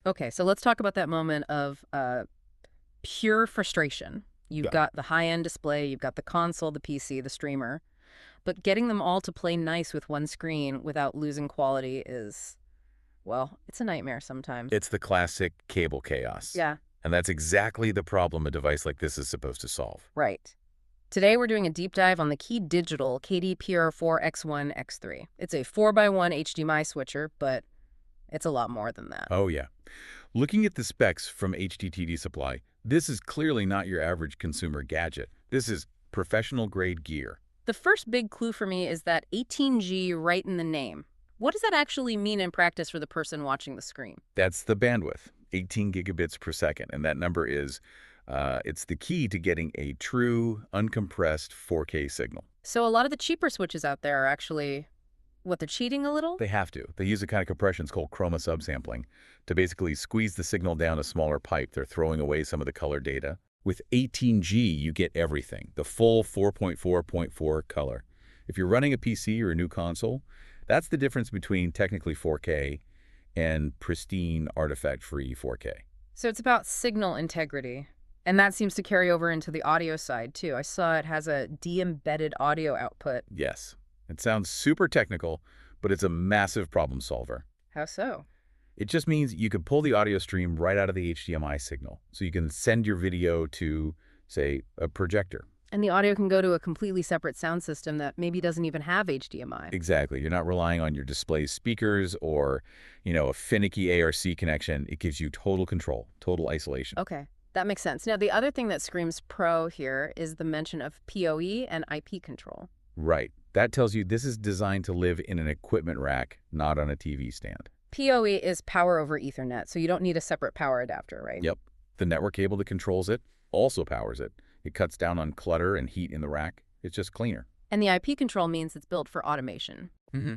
Okay, so let's talk about that moment of pure frustration. You've Yeah. got the high-end display, you've got the console, the PC, the streamer, but getting them all to play nice with one screen without losing quality is, well, it's a nightmare sometimes. It's the classic cable chaos. Yeah, And that's exactly the problem a device like this is supposed to solve. right. Today we're doing a deep dive on the Key Digital KD PRO4X1X-3. It's a 4x1 HDMI switcher, but it's a lot more than that. Oh, yeah. Looking at the specs from HDTVSupply, this is clearly not your average consumer gadget. This is professional-grade gear. The first big clue for me is that 18G right in the name. What does that actually mean in practice for the person watching the screen? That's the bandwidth, 18 gigabits per second, and that number is, it's the key to getting a true, uncompressed 4K signal. So a lot of the cheaper switches out there are actually, what, they're cheating a little? They have to. They use a kind of compression called chroma subsampling to basically squeeze the signal down a smaller pipe. They're throwing away some of the color data. With 18G, you get everything, the full 4.4.4 color. If you're running a PC or a new console, that's the difference between technically 4K and pristine, artifact-free 4K. So it's about signal integrity. And that seems to carry over into the audio side, too. I saw it has a de-embedded audio output. Yes, it sounds super technical, but it's a massive problem solver. How so? It just means you can pull the audio stream right out of the HDMI signal, so you can send your video to, say, a projector. And the audio can go to a completely separate sound system that maybe doesn't even have HDMI. Exactly. You're not relying on your display's speakers or, a finicky ARC connection. It gives you total control, total isolation. Okay, that makes sense. Now, the other thing that screams pro here is the mention of PoE and IP control. Right. That tells you this is designed to live in an equipment rack, not on a TV stand. PoE is power over Ethernet, so you don't need a separate power adapter, right? Yep. The network cable that controls it also powers it. It cuts down on clutter and heat in the rack. It's just cleaner. And the IP control means it's built for automation. Mm-hmm.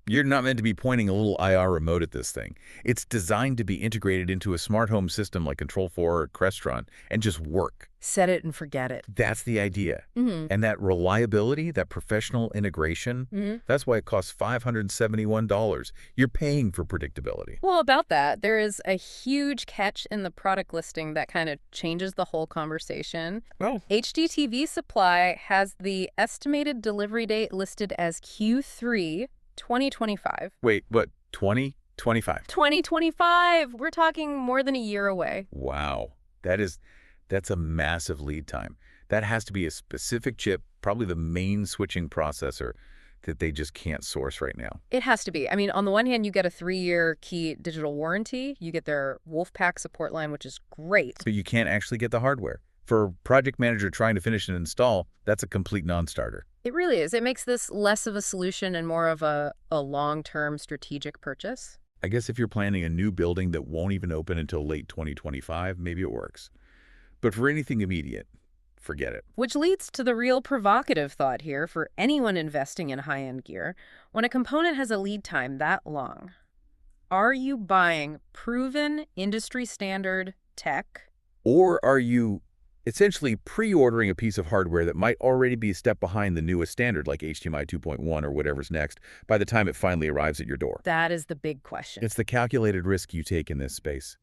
You're not meant to be pointing a little IR remote at this thing. It's designed to be integrated into a smart home system like Control4 or Crestron and just work. Set it and forget it. That's the idea. Mm-hmm. And that reliability, that professional integration, that's why it costs $571. You're paying for predictability. Well, about that, there is a huge catch in the product listing that kind of changes the whole conversation. Well, HDTVSupply has the estimated delivery date listed as Q3 2025. wait, what? 2025? 2025! We're talking more than a year away. Wow. That's a massive lead time. That has to be a specific chip, probably the main switching processor that they just can't source right now. It has to be. I mean, on the one hand, you get a 3-year Key digital warranty. You get their Wolfpack support line, which is great. But you can't actually get the hardware. For a project manager trying to finish an install, that's a complete non-starter. It really is. It makes this less of a solution and more of a long-term strategic purchase. I guess if you're planning a new building that won't even open until late 2025, maybe it works. But for anything immediate, forget it. Which leads to the real provocative thought here for anyone investing in high-end gear. When a component has a lead time that long, are you buying proven industry standard tech? Or are you essentially pre-ordering a piece of hardware that might already be a step behind the newest standard like HDMI 2.1 or whatever's next by the time it finally arrives at your door? That is the big question. It's the calculated risk you take in this space.